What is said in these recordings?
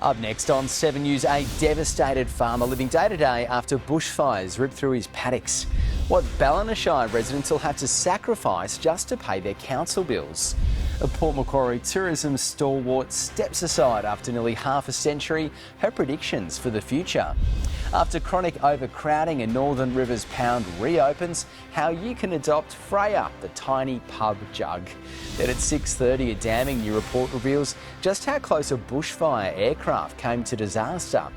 Up next on 7 News, a devastated farmer living day to day after bushfires ripped through his paddocks. What Ballinashire residents will have to sacrifice just to pay their council bills. A Port Macquarie tourism stalwart steps aside after nearly half a century, her predictions for the future. After chronic overcrowding and Northern Rivers Pound reopens, how you can adopt Freya, the tiny pub jug. Then at 6:30, a damning new report reveals just how close a bushfire aircraft came to disaster.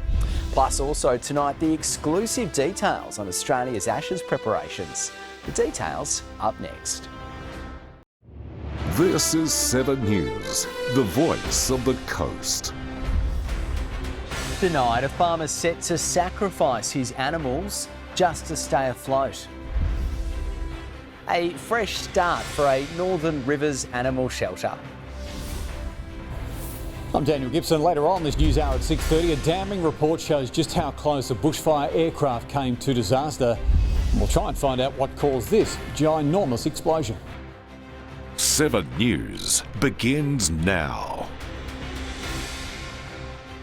Plus also tonight, the exclusive details on Australia's Ashes preparations. The details up next. This is 7 News, the voice of the coast. Tonight, a farmer set to sacrifice his animals just to stay afloat. A fresh start for a Northern Rivers animal shelter. I'm Daniel Gibson. Later on this news hour at 6:30, a damning report shows just how close a bushfire aircraft came to disaster. We'll try and find out what caused this ginormous explosion. 7 News begins now.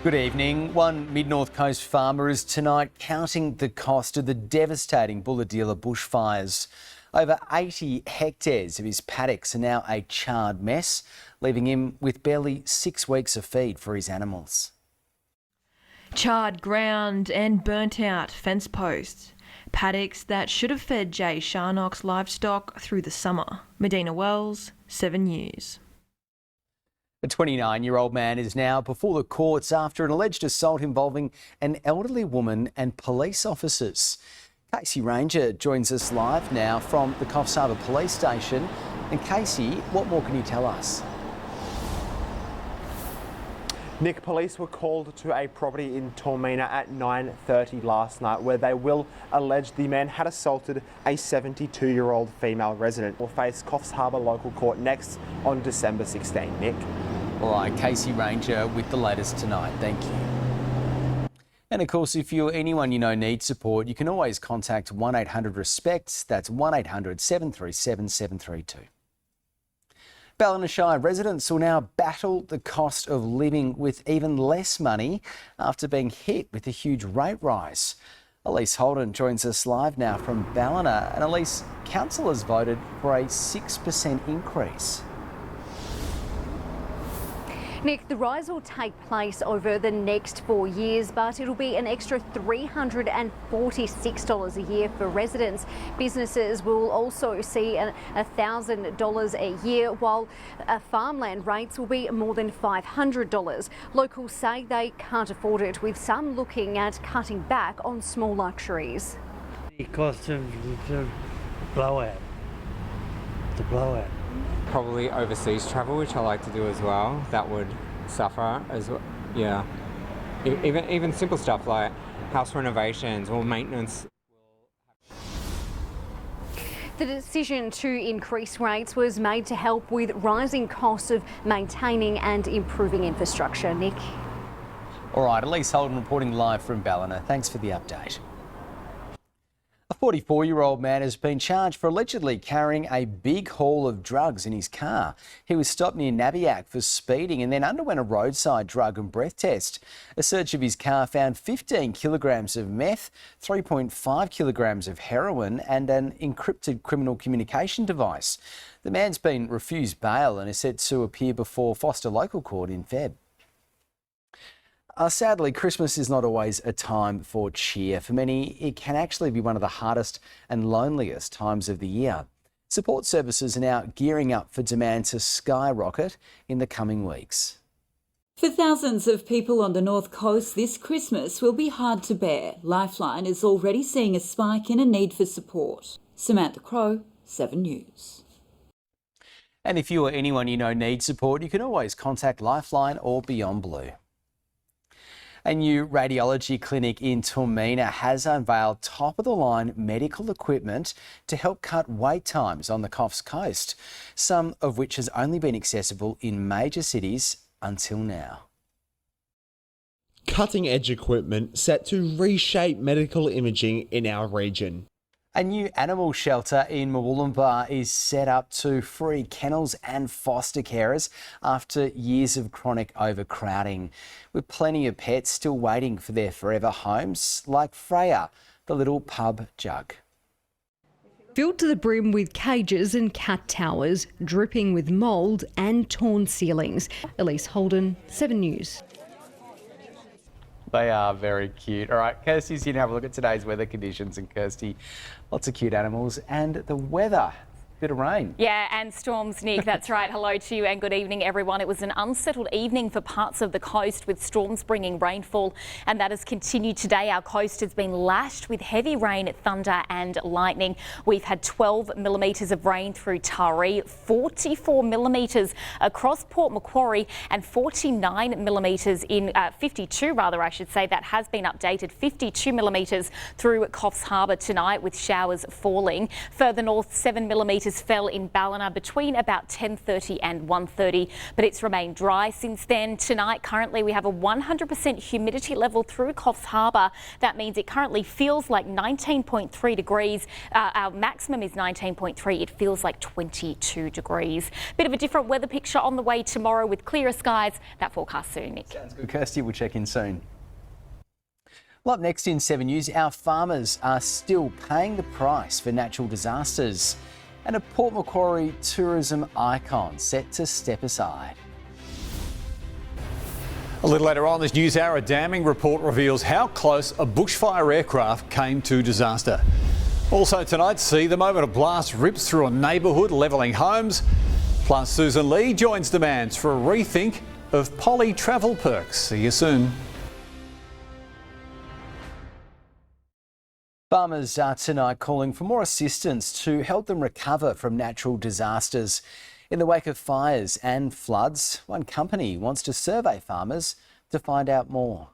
Good evening. One Mid-North Coast farmer is tonight counting the cost of the devastating Bulahdelah bushfires. Over 80 hectares of his paddocks are now a charred mess, leaving him with barely 6 weeks of feed for his animals. Charred ground and burnt out fence posts. Paddocks that should have fed Jay Sharnock's livestock through the summer. Medina Wells, 7 News. A 29-year-old man is now before the courts after an alleged assault involving an elderly woman and police officers. Casey Ranger joins us live now from the Coffs Harbour Police Station. And Casey, what more can you tell us? Nick, police were called to a property in Tormina at 9:30 last night where they will allege the man had assaulted a 72-year-old female resident. Will face Coffs Harbour local court next on December 16. Nick. All right, Casey Ranger with the latest tonight. Thank you. And of course, if you or anyone you know needs support, you can always contact 1-800-RESPECT. That's 1-800-737-732. Ballinashire residents will now battle the cost of living with even less money after being hit with a huge rate rise. Elise Holden joins us live now from Ballina. And Elise, councillors voted for a 6% increase. Nick, the rise will take place over the next 4 years, but it'll be an extra $346 a year for residents. Businesses will also see $1,000 a year, while farmland rates will be more than $500. Locals say they can't afford it, with some looking at cutting back on small luxuries. The cost of the blowout. Probably overseas travel, which I like to do as well. That would suffer as well. Yeah, even simple stuff like house renovations or maintenance. The decision to increase rates was made to help with rising costs of maintaining and improving infrastructure. Nick. All right, Elise Holden reporting live from Ballina. Thanks for the update. A 44-year-old man has been charged for allegedly carrying a big haul of drugs in his car. He was stopped near Nabiac for speeding and then underwent a roadside drug and breath test. A search of his car found 15 kilograms of meth, 3.5 kilograms of heroin and an encrypted criminal communication device. The man's been refused bail and is set to appear before Foster Local Court in Feb. Sadly, Christmas is not always a time for cheer. For many, it can actually be one of the hardest and loneliest times of the year. Support services are now gearing up for demand to skyrocket in the coming weeks. For thousands of people on the North Coast, this Christmas will be hard to bear. Lifeline is already seeing a spike in a need for support. Samantha Crowe, 7 News. And if you or anyone you know needs support, you can always contact Lifeline or Beyond Blue. A new radiology clinic in Tormina has unveiled top-of-the-line medical equipment to help cut wait times on the Coffs Coast, some of which has only been accessible in major cities until now. Cutting-edge equipment set to reshape medical imaging in our region. A new animal shelter in Murwillumbah is set up to free kennels and foster carers after years of chronic overcrowding, with plenty of pets still waiting for their forever homes, like Freya, the little pub jug. Filled to the brim with cages and cat towers, dripping with mould and torn ceilings. Elise Holden, 7 News. They are very cute. All right, Kirstie's here to have a look at today's weather conditions. And Kirstie, lots of cute animals and the weather. Bit of rain. Yeah, and storms, Nick. That's right. Hello to you and good evening, everyone. It was an unsettled evening for parts of the coast with storms bringing rainfall, and that has continued today. Our coast has been lashed with heavy rain, thunder and lightning. We've had 12 millimetres of rain through Taree, 44 millimetres across Port Macquarie and 49 millimetres in 52 rather, I should say. That has been updated. 52 millimetres through Coffs Harbour tonight with showers falling. Further north, 7 millimetres fell in Ballina between about 10:30 and 1:30, but it's remained dry since then. Tonight, currently, we have a 100% humidity level through Coffs Harbour. That means it currently feels like 19.3 degrees. Our maximum is 19.3. It feels like 22 degrees. Bit of a different weather picture on the way tomorrow with clearer skies. That forecast soon, Nick. Sounds good, Kirstie. We'll check in soon. Well, up next in 7 News, our farmers are still paying the price for natural disasters, and a Port Macquarie tourism icon set to step aside. A little later on this news hour, a damning report reveals how close a bushfire aircraft came to disaster. Also tonight, see the moment a blast rips through a neighbourhood, levelling homes. Plus, Susan Lee joins demands for a rethink of poly travel perks. See you soon. Farmers are tonight calling for more assistance to help them recover from natural disasters. In the wake of fires and floods, one company wants to survey farmers to find out more.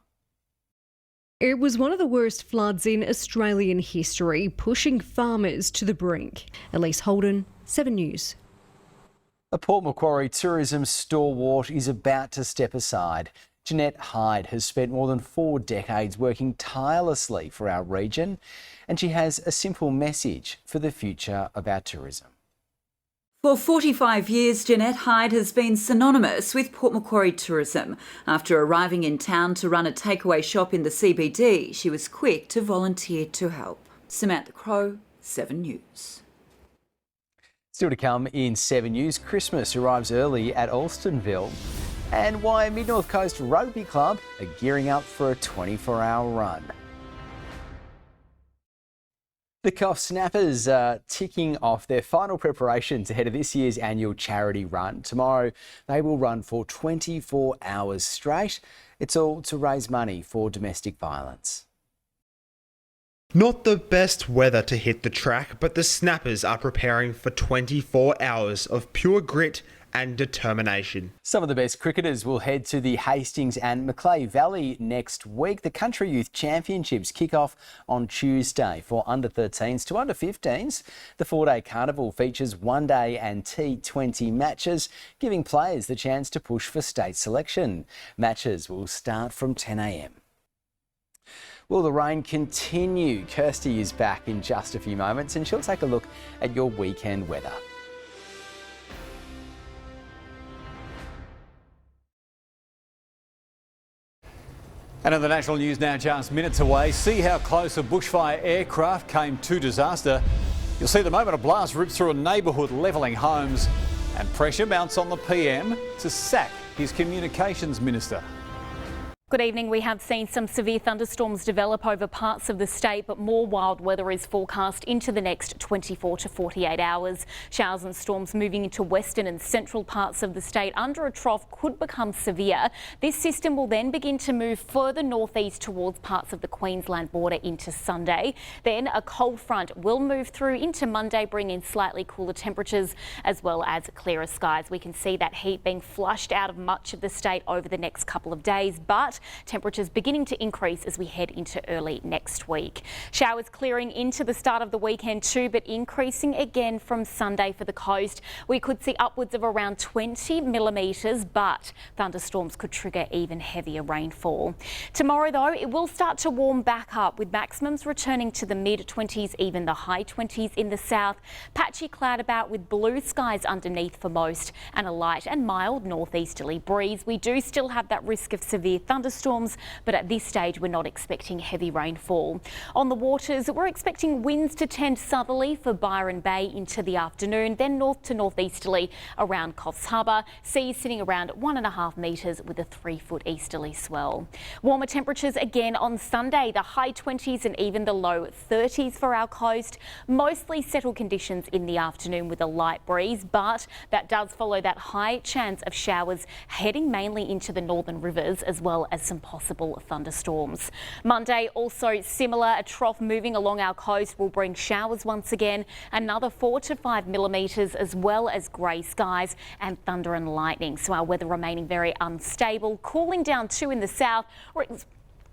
It was one of the worst floods in Australian history, pushing farmers to the brink. Elise Holden, 7 News. A Port Macquarie tourism stalwart is about to step aside. Jeanette Hyde has spent more than 4 decades working tirelessly for our region, and she has a simple message for the future of our tourism. For 45 years, Jeanette Hyde has been synonymous with Port Macquarie tourism. After arriving in town to run a takeaway shop in the CBD, she was quick to volunteer to help. Samantha Crowe, 7 News. Still to come in 7 News, Christmas arrives early at Alstonville, and why Mid North Coast Rugby Club are gearing up for a 24-hour run. The Coff Snappers are ticking off their final preparations ahead of this year's annual charity run. Tomorrow, they will run for 24 hours straight. It's all to raise money for domestic violence. Not the best weather to hit the track, but the Snappers are preparing for 24 hours of pure grit and determination. Some of the best cricketers will head to the Hastings and Macleay Valley next week. The Country Youth Championships kick off on Tuesday for under-13s to under-15s. The 4-day carnival features one-day and T20 matches, giving players the chance to push for state selection. Matches will start from 10 a.m. Will the rain continue? Kirstie is back in just a few moments and she'll take a look at your weekend weather. And in the national news now, just minutes away, see how close a bushfire aircraft came to disaster. You'll see the moment a blast rips through a neighbourhood, levelling homes, and pressure mounts on the PM to sack his communications minister. Good evening. We have seen some severe thunderstorms develop over parts of the state, but more wild weather is forecast into the next 24 to 48 hours. Showers and storms moving into western and central parts of the state under a trough could become severe. This system will then begin to move further northeast towards parts of the Queensland border into Sunday. Then a cold front will move through into Monday, bringing slightly cooler temperatures as well as clearer skies. We can see that heat being flushed out of much of the state over the next couple of days, but but temperatures beginning to increase as we head into early next week. Showers clearing into the start of the weekend too, but increasing again from Sunday for the coast. We could see upwards of around 20 millimetres, but thunderstorms could trigger even heavier rainfall. Tomorrow though, it will start to warm back up with maximums returning to the mid-20s, even the high 20s in the south. Patchy cloud about with blue skies underneath for most and a light and mild northeasterly breeze. We do still have that risk of severe thunderstorms, but at this stage we're not expecting heavy rainfall. On the waters, we're expecting winds to tend southerly for Byron Bay into the afternoon, then north to northeasterly around Coffs Harbour. Seas sitting around 1.5 metres with a 3-foot easterly swell. Warmer temperatures again on Sunday, the high 20s and even the low 30s for our coast. Mostly settled conditions in the afternoon with a light breeze, but that does follow that high chance of showers heading mainly into the northern rivers, as well as some possible thunderstorms. Monday also similar, a trough moving along our coast will bring showers once again, another 4 to 5 millimetres, as well as grey skies and thunder and lightning. So our weather remaining very unstable, cooling down too in the south. We're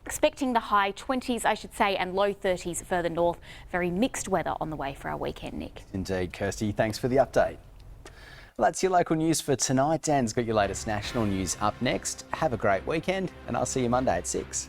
expecting the high 20s, I should say, and low 30s further north. Very mixed weather on the way for our weekend, Nick. Indeed, Kirstie. Thanks for the update. Well, that's your local news for tonight. Dan's got your latest national news up next. Have a great weekend, and I'll see you Monday at 6.